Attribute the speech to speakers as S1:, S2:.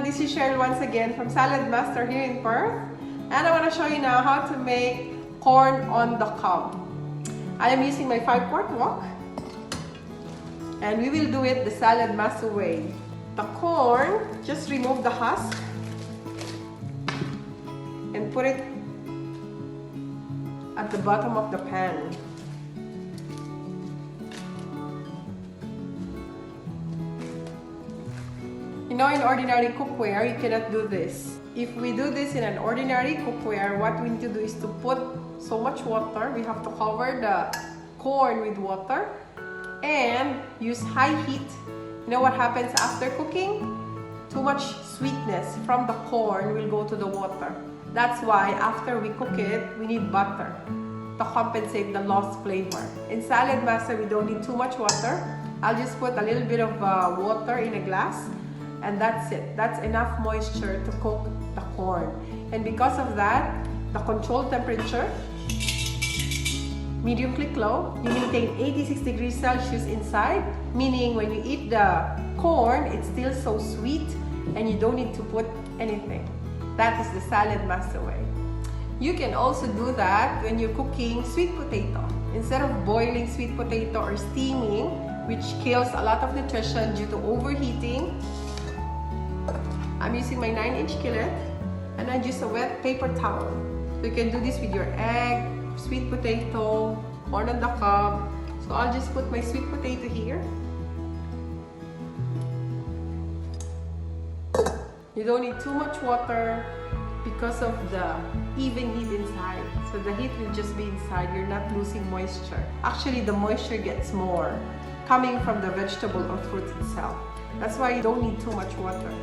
S1: this is Cheryl once again from Saladmaster here in Perth, and I want to show you now how to make corn on the cob. I am using my 5-quart wok, and we will do it the Saladmaster way. The corn, just remove the husk and put it at the bottom of the pan. You know, in ordinary cookware, you cannot do this. If we do this in an ordinary cookware, what we need to do is to put so much water. We have to cover the corn with water and use high heat. You know what happens after cooking? Too much sweetness from the corn will go to the water. That's why after we cook it, we need butter to compensate the lost flavor. In Saladmaster, we don't need too much water. I'll just put a little bit of water in a glass, and that's it. That's enough moisture to cook the corn. And because of that, the controlled temperature, medium click low, you maintain 86 degrees Celsius inside, meaning when you eat the corn, it's still so sweet and you don't need to put anything. That is the Saladmaster way. You can also do that when you're cooking sweet potato. Instead of boiling sweet potato or steaming, which kills a lot of nutrition due to overheating, I'm using my 9-inch skillet and I use a wet paper towel. So you can do this with your egg, sweet potato, corn on the cob. So I'll just put my sweet potato here. You don't need too much water because of the even heat inside. So the heat will just be inside. You're not losing moisture. Actually, the moisture gets more coming from the vegetable or fruit itself. That's why you don't need too much water.